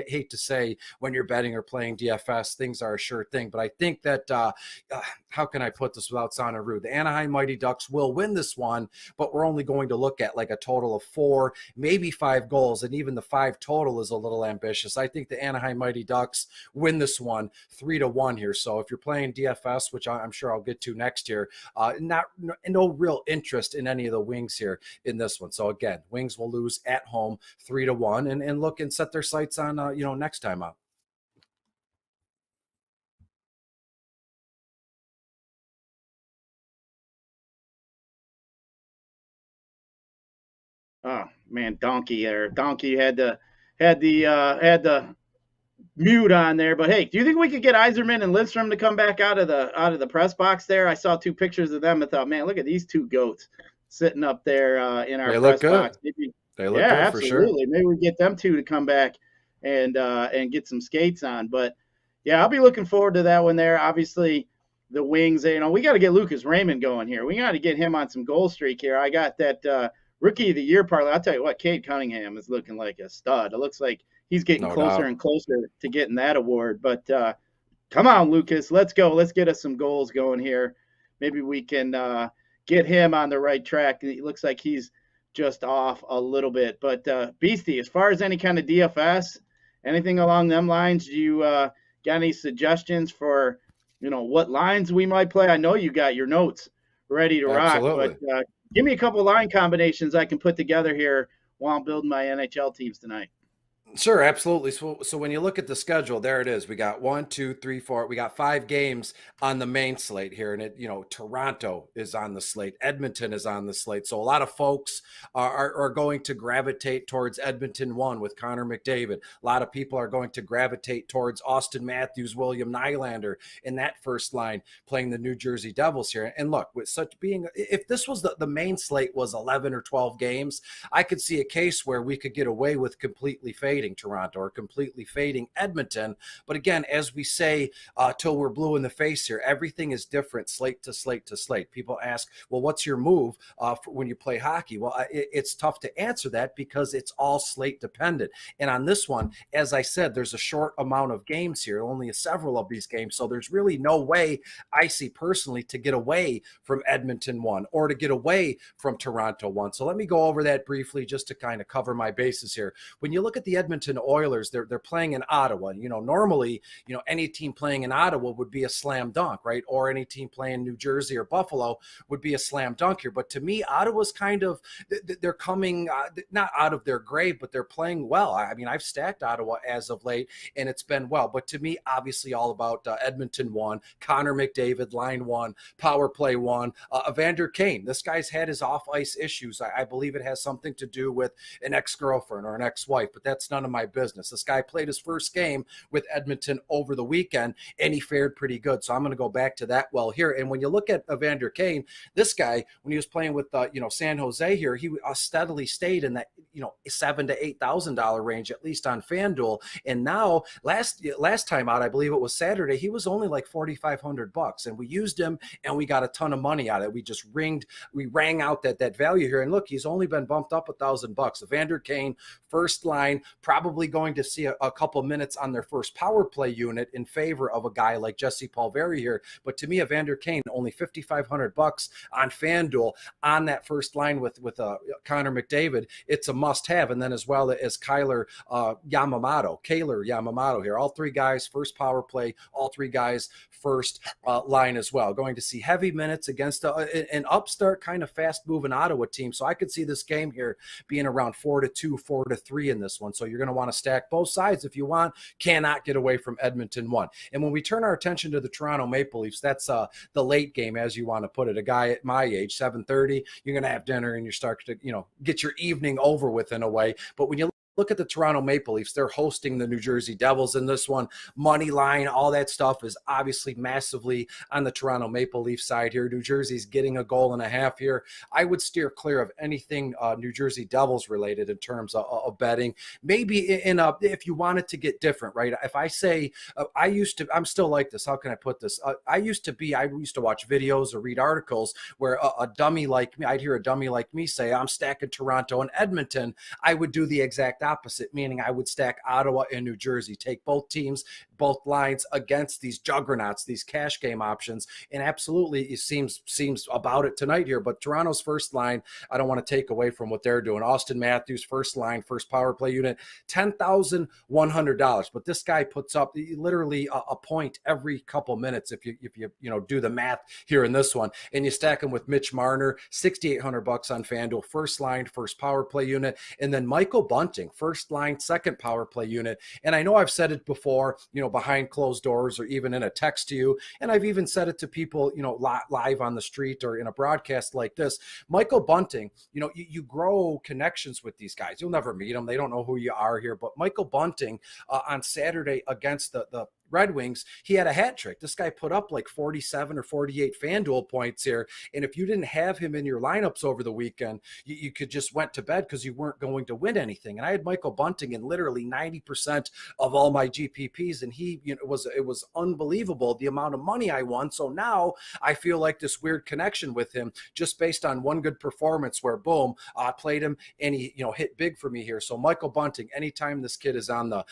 hate to say when you're betting or playing DFS, things are a sure thing, but I think that, how can I put this without sounding rude? The Anaheim Mighty Ducks will win this one, but we're only going to look at like a total of 4, maybe 5 goals, and even the 5 total is a little ambitious. I think the Anaheim Mighty Ducks win this one 3-1 3-1 here. So if you're playing DFS, which I'm sure I'll get to next year, no real interest in any of the wings here in this one. So again, wings will lose at home 3-1 and look and set their sights on, next time out. Oh man, Donkey had the mute on there. But hey, do you think we could get Yzerman and Lidstrom to come back out of the press box there? I saw 2 pictures of them and thought, man, look at these 2 goats sitting up there in our press box. Maybe, they look good, absolutely. For sure. Maybe we get them 2 to come back and get some skates on. But yeah, I'll be looking forward to that one there. Obviously, the wings, we got to get Lucas Raymond going here. We got to get him on some goal streak here. I got that Rookie of the Year parlay. I'll tell you what, Cade Cunningham is looking like a stud. It looks like he's getting closer and closer to getting that award. But come on, Lucas, let's go. Let's get us some goals going here. Maybe we can get him on the right track. It looks like he's just off a little bit. But Beastie, as far as any kind of DFS, anything along them lines, do you got any suggestions for, what lines we might play? I know you got your notes ready to rock, but give me a couple line combinations I can put together here while I'm building my NHL teams tonight. Sure, absolutely. So when you look at the schedule, there it is. We got 1, 2, 3, 4. We got 5 games on the main slate here, and Toronto is on the slate. Edmonton is on the slate. So a lot of folks are going to gravitate towards Edmonton 1 with Connor McDavid. A lot of people are going to gravitate towards Austin Matthews, William Nylander in that first line playing the New Jersey Devils here. And look, with such being, if this was the main slate was 11 or 12 games, I could see a case where we could get away with completely fading Toronto or completely fading Edmonton. But again, as we say, till we're blue in the face here, everything is different slate to slate to slate. People ask, well, what's your move when you play hockey? Well, it's tough to answer that because it's all slate dependent. And on this one, as I said, there's a short amount of games here, only several of these games. So there's really no way I see personally to get away from Edmonton 1 or to get away from Toronto 1. So let me go over that briefly just to kind of cover my bases here. When you look at the Edmonton Oilers, they're playing in Ottawa. Normally, any team playing in Ottawa would be a slam dunk, right? Or any team playing New Jersey or Buffalo would be a slam dunk here. But to me, Ottawa's kind of, they're coming not out of their grave, but they're playing well. I mean, I've stacked Ottawa as of late, and it's been well. But to me, obviously, all about Edmonton 1, Connor McDavid, line 1, power play 1, Evander Kane. This guy's had his off-ice issues. I believe it has something to do with an ex-girlfriend or an ex-wife, but that's none of my business. This guy played his first game with Edmonton over the weekend, and he fared pretty good. So I'm going to go back to that well here. And when you look at Evander Kane, this guy, when he was playing with San Jose here, he steadily stayed in that $7,000 to $8,000 range, at least on FanDuel. And now last time out, I believe it was Saturday, he was only like $4,500, and we used him and we got a ton of money out of it. We rang out that value here. And look, he's only been bumped up $1,000. Evander Kane, first line, probably going to see a couple minutes on their first power play unit in favor of a guy like Jesse Pulveri here. But to me, Evander Kane, only $5,500 on FanDuel on that first line with Connor McDavid. It's a must-have. And then as well as Kailer Yamamoto here. All 3 guys, first power play, all 3 guys, first line as well. Going to see heavy minutes against an upstart kind of fast-moving Ottawa team. So I could see this game here being around 4-2, 4-3 in this one. So you're going to want to stack both sides if you want. Cannot get away from Edmonton 1. And when we turn our attention to the Toronto Maple Leafs, that's the late game, as you want to put it. A guy at my age, 7:30, you're going to have dinner and you start to get your evening over with in a way. But when you look at the Toronto Maple Leafs, they're hosting the New Jersey Devils in this one. Money line, all that stuff is obviously massively on the Toronto Maple Leafs side here. New Jersey's getting a goal and a half here. I would steer clear of anything New Jersey Devils related in terms of betting. Maybe if you wanted to get different, right? If I say, I'm still like this. How can I put this? I used to watch videos or read articles where a dummy like me, I'd hear a dummy like me say, I'm stacking Toronto and Edmonton. I would do the exact opposite, meaning I would stack Ottawa and New Jersey, take both teams, both lines against these juggernauts, these cash game options. And absolutely, it seems about it tonight here. But Toronto's first line, I don't want to take away from what they're doing. Austin Matthews, first line, first power play unit, $10,100. But this guy puts up literally a point every couple minutes if you do the math here in this one, and you stack him with Mitch Marner, $6,800 on FanDuel, first line, first power play unit, and then Michael Bunting, first line, second power play unit. And I know I've said it before, behind closed doors or even in a text to you, and I've even said it to people, live on the street or in a broadcast like this. Michael Bunting, you grow connections with these guys. You'll never meet them. They don't know who you are here. But Michael Bunting on Saturday against the Red Wings, he had a hat trick. This guy put up like 47 or 48 FanDuel points here. And if you didn't have him in your lineups over the weekend, you could just went to bed because you weren't going to win anything. And I had Michael Bunting in literally 90% of all my GPPs. And it was unbelievable the amount of money I won. So now I feel like this weird connection with him just based on one good performance where boom, I played him and he, hit big for me here. So Michael Bunting, anytime this kid is on the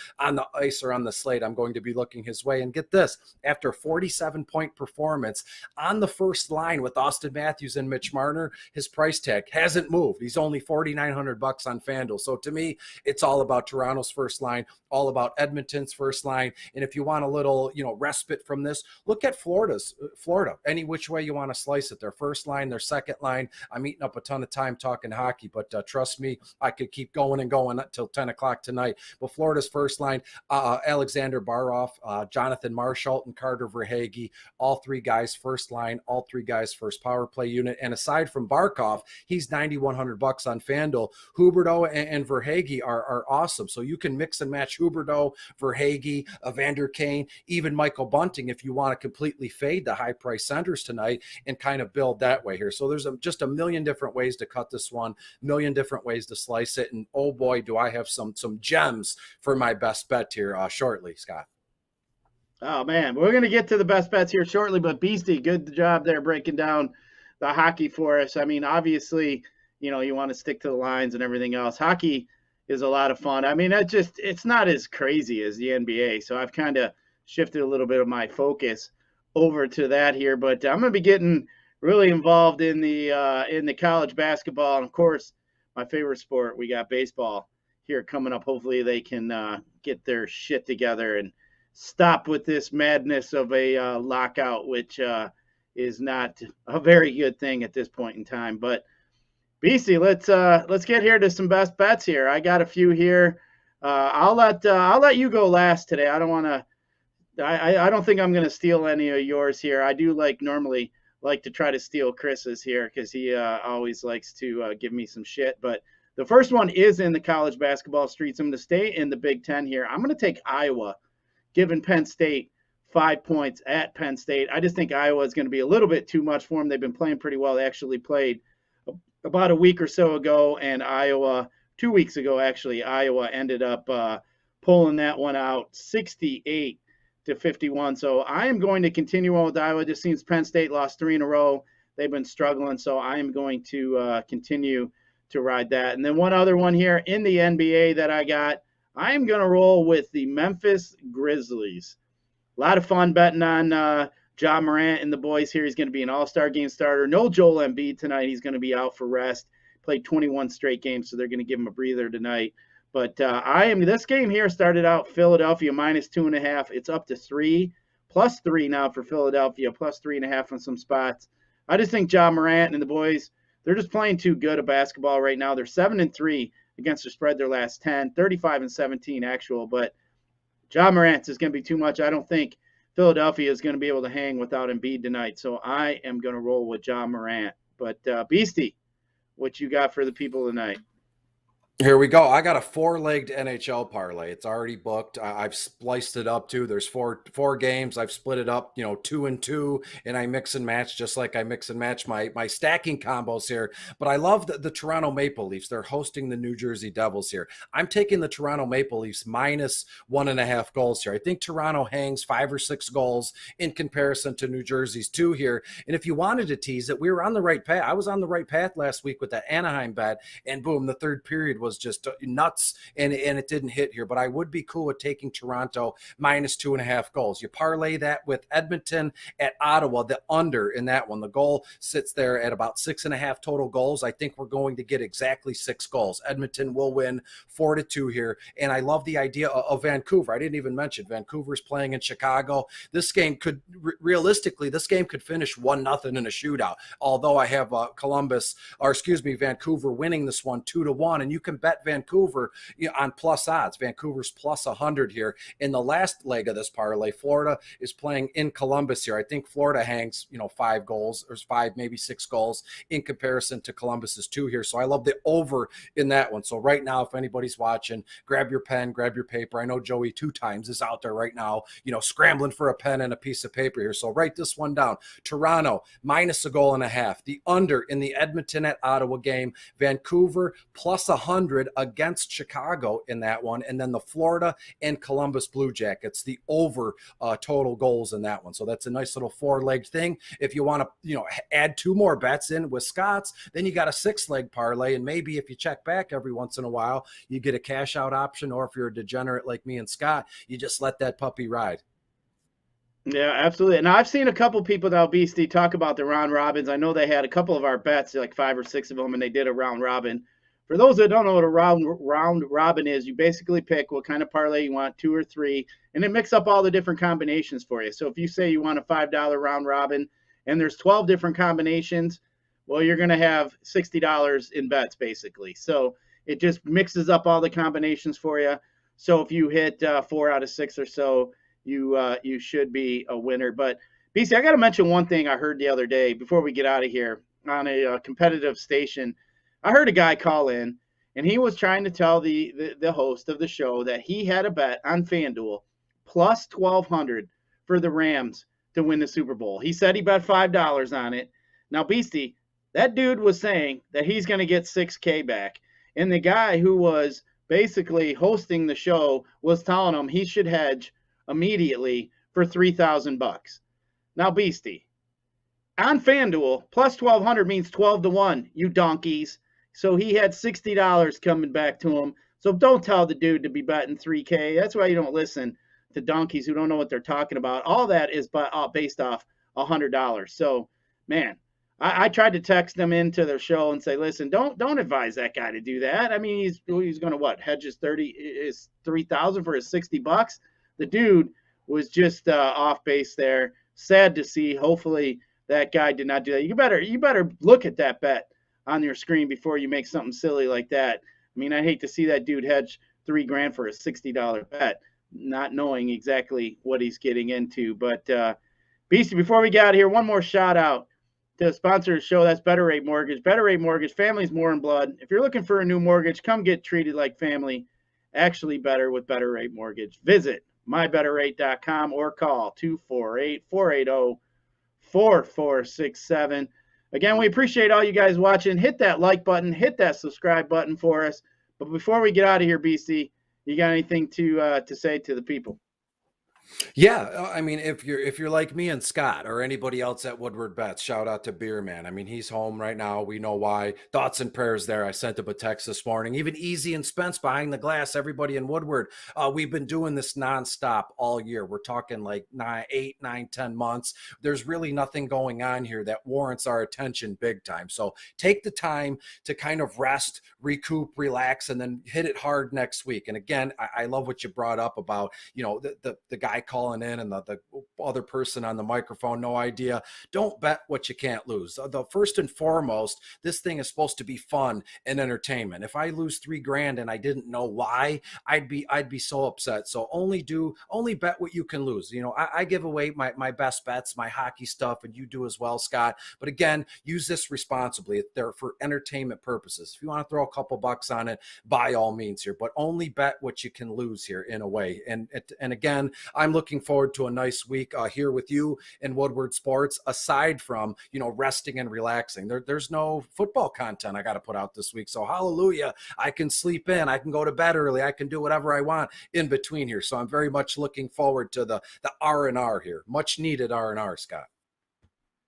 ice or on the slate, I'm going to be looking his way. And get this, after a 47-point performance on the first line with Austin Matthews and Mitch Marner, his price tag hasn't moved. He's only $4,900 on FanDuel. So to me, it's all about Toronto's first line, all about Edmonton's first line. And if you want a little, respite from this, look at Florida, any which way you want to slice it. Their first line, their second line. I'm eating up a ton of time talking hockey, but trust me, I could keep going and going until 10 o'clock tonight. But Florida's first line, Alexander Barkov, Jonathan Marchand, and Carter Verhaeghe, all three guys first line, all three guys first power play unit. And aside from Barkov, he's $9,100 on FanDuel. Huberdeau and Verhaeghe are awesome. So you can mix and match Huberdeau, Verhaeghe, Evander Kane, even Michael Bunting if you want to completely fade the high price centers tonight and kind of build that way here. So there's just a million different ways to cut this one, million different ways to slice it. And oh boy, do I have some gems for my best bet here shortly, Scott. Oh, man, we're going to get to the best bets here shortly, but Beastie, good job there breaking down the hockey for us. I mean, obviously, you want to stick to the lines and everything else. Hockey is a lot of fun. I mean, it's not as crazy as the NBA, so I've kind of shifted a little bit of my focus over to that here, but I'm going to be getting really involved in the college basketball, and of course, my favorite sport, we got baseball here coming up. Hopefully they can get their shit together and stop with this madness of a lockout, which is not a very good thing at this point in time. But Beastie, let's get here to some best bets here. I got a few here. I'll let you go last today. I don't want to. I don't think I'm going to steal any of yours here. I do normally like to try to steal Chris's here because he always likes to give me some shit. But the first one is in the college basketball streets. I'm going to stay in the Big Ten here. I'm going to take Iowa, giving Penn State 5 points at Penn State. I just think Iowa is going to be a little bit too much for them. They've been playing pretty well. They actually played about a week or so ago, and 2 weeks ago, actually, Iowa ended up pulling that one out 68-51. So I am going to continue on with Iowa. It just seems Penn State lost 3 in a row. They've been struggling, so I am going to continue to ride that. And then one other one here in the NBA that I got, I am going to roll with the Memphis Grizzlies. A lot of fun betting on Ja Morant and the boys here. He's going to be an all-star game starter. No Joel Embiid tonight. He's going to be out for rest. Played 21 straight games, so they're going to give him a breather tonight. But this game here started out Philadelphia -2.5. It's up to 3, +3 now for Philadelphia, +3.5 on some spots. I just think Ja Morant and the boys, they're just playing too good a basketball right now. They're 7-3 against the spread their last 10, 35-17 actual. But Ja Morant is going to be too much. I don't think Philadelphia is going to be able to hang without Embiid tonight. So I am going to roll with Ja Morant. But Beastie, what you got for the people tonight? Here we go. I got a 4-legged NHL parlay. It's already booked. I've spliced it up too. There's four games. I've split it up, 2 and 2, and I mix and match just like I mix and match my stacking combos here. But I love the Toronto Maple Leafs. They're hosting the New Jersey Devils here. I'm taking the Toronto Maple Leafs -1.5 goals here. I think Toronto hangs 5 or 6 goals in comparison to New Jersey's 2 here. And if you wanted to tease it, we were on the right path. I was on the right path last week with that Anaheim bet, and boom, the third period was was just nuts, and it didn't hit here. But I would be cool with taking Toronto minus 2.5 goals. You parlay that with Edmonton at Ottawa, the under in that one. The goal sits there at about 6.5 total goals. I think we're going to get exactly 6 goals. Edmonton will win 4-2 here. And I love the idea of Vancouver. I didn't even mention Vancouver's playing in Chicago. This game could realistically, this game could finish 1-0 in a shootout. Although I have Vancouver winning this one 2-1, and you can bet Vancouver on plus odds. Vancouver's plus 100 here. In the last leg of this parlay, Florida is playing in Columbus here. I think Florida hangs 5 goals, or 5, maybe 6 goals in comparison to Columbus's 2 here. So I love the over in that one. So right now, if anybody's watching, grab your pen, grab your paper. I know Joey 2 times is out there right now, scrambling for a pen and a piece of paper here. So write this one down. Toronto minus 1.5 goals. The under in the Edmonton at Ottawa game. Vancouver plus 100 against Chicago in that one. And then the Florida and Columbus Blue Jackets, the over total goals in that one. So that's a nice little 4-legged thing. If you want to, add 2 more bets in with Scott's, then you got a 6-leg parlay. And maybe if you check back every once in a while, you get a cash out option. Or if you're a degenerate like me and Scott, you just let that puppy ride. Yeah, absolutely. And I've seen a couple people now, Beastie, talk about the round robins. I know they had a couple of our bets, like 5 or 6 of them, and they did a round robin. For those that don't know what a round robin is, you basically pick what kind of parlay you want, 2 or 3, and it mix up all the different combinations for you. So if you say you want a $5 round robin and there's 12 different combinations, well, you're going to have $60 in bets, basically. So it just mixes up all the combinations for you. So if you hit 4 out of 6 or so, you should be a winner. But BC, I got to mention one thing I heard the other day before we get out of here on a competitive station. I heard a guy call in, and he was trying to tell the host of the show that he had a bet on FanDuel plus 1,200 for the Rams to win the Super Bowl. He said he bet $5 on it. Now, Beastie, that dude was saying that he's going to get $6K back, and the guy who was basically hosting the show was telling him he should hedge immediately for $3,000. Now, Beastie, on FanDuel, plus 1,200 means 12-1, you donkeys. So he had $60 coming back to him. So don't tell the dude to be betting $3K. That's why you don't listen to donkeys who don't know what they're talking about. All that is based off $100. So, man, I tried to text them into their show and say, listen, don't advise that guy to do that. I mean, he's going to hedge his $3,000 for his $60. The dude was just off base there. Sad to see. Hopefully that guy did not do that. You better look at that bet on your screen before you make something silly like that. I mean, I hate to see that dude hedge $3,000 for a $60 bet, not knowing exactly what he's getting into. But Beastie, before we get out of here, one more shout out to the sponsor of the show. That's Better Rate Mortgage. Better Rate Mortgage, family's more in blood. If you're looking for a new mortgage, come get treated like family. Actually better with Better Rate Mortgage. Visit mybetterrate.com or call 248-480-4467. Again, we appreciate all you guys watching. Hit that like button, hit that subscribe button for us. But before we get out of here, BC, you got anything to say to the people? Yeah, I mean, if you're like me and Scott or anybody else at Woodward Bets, shout out to Beer Man. I mean, he's home right now. We know why. Thoughts and prayers there. I sent him a text this morning. Even Easy and Spence behind the glass, everybody in Woodward. We've been doing this nonstop all year. We're talking like 8, 9, 10 months. There's really nothing going on here that warrants our attention big time. So take the time to kind of rest, recoup, relax, and then hit it hard next week. And again, I love what you brought up about, the guy calling in and the other person on the microphone, no idea. Don't bet what you can't lose. The first and foremost, this thing is supposed to be fun and entertainment. If I lose $3,000 and I didn't know why, I'd be so upset. So only bet what you can lose. I give away my best bets, my hockey stuff, and you do as well, Scott. But again, use this responsibly. They're for entertainment purposes. If you want to throw a couple bucks on it, by all means here, but only bet what you can lose here in a way. And again, I'm looking forward to a nice week here with you in Woodward Sports, aside from, resting and relaxing. There's no football content I got to put out this week. So hallelujah, I can sleep in, I can go to bed early, I can do whatever I want in between here. So I'm very much looking forward to the R&R here. Much needed R&R, Scott.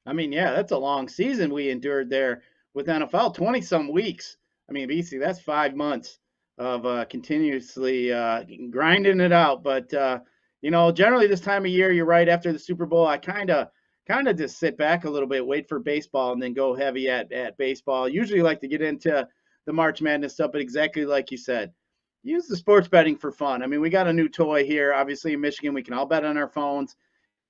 I mean, yeah, that's a long season we endured there with NFL, 20 some weeks. I mean, BC, that's 5 months of continuously grinding it out. But generally this time of year, you're right after the Super Bowl, I kind of just sit back a little bit, wait for baseball, and then go heavy at baseball. Usually like to get into the March Madness stuff, but exactly like you said, use the sports betting for fun. I mean, we got a new toy here, obviously in Michigan. We can all bet on our phones.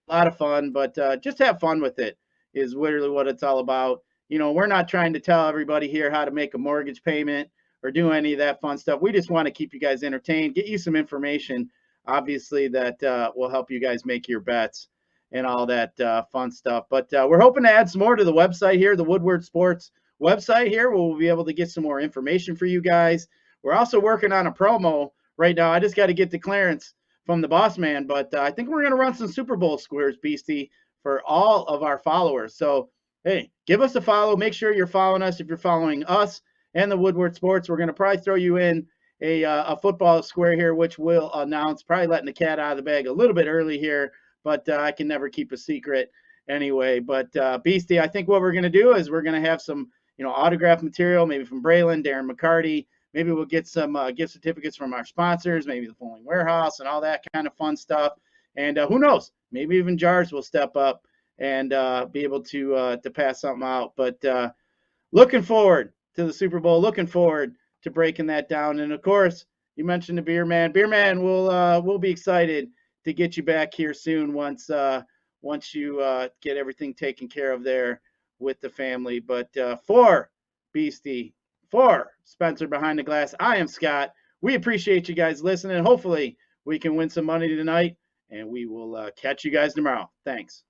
A lot of fun, but just have fun with it is literally what it's all about. We're not trying to tell everybody here how to make a mortgage payment or do any of that fun stuff. We just want to keep you guys entertained, get you some information, obviously, that will help you guys make your bets and all that fun stuff. But we're hoping to add some more to the website here, the Woodward Sports website here, where we'll be able to get some more information for you guys. We're also working on a promo right now. I just got to get the clearance from the boss man, but I think we're going to run some Super Bowl squares, Beastie, for all of our followers. So, hey, give us a follow. Make sure you're following us. If you're following us and the Woodward Sports, we're going to probably throw you in a football square here, which we'll announce, probably letting the cat out of the bag a little bit early here, but I can never keep a secret anyway. But Beastie, I think what we're going to do is we're going to have some, autograph material, maybe from Braylon, Darren McCarty. Maybe we'll get some gift certificates from our sponsors, maybe the Flowing Warehouse and all that kind of fun stuff. And who knows? Maybe even Jars will step up and be able to pass something out. But looking forward to the Super Bowl. Looking forward to breaking that down. And of course, you mentioned the Beer Man. Beer Man will be excited to get you back here soon once you get everything taken care of there with the family. But for Beastie, for Spencer Behind the Glass, I am Scott. We appreciate you guys listening. Hopefully we can win some money tonight, and we will catch you guys tomorrow. Thanks.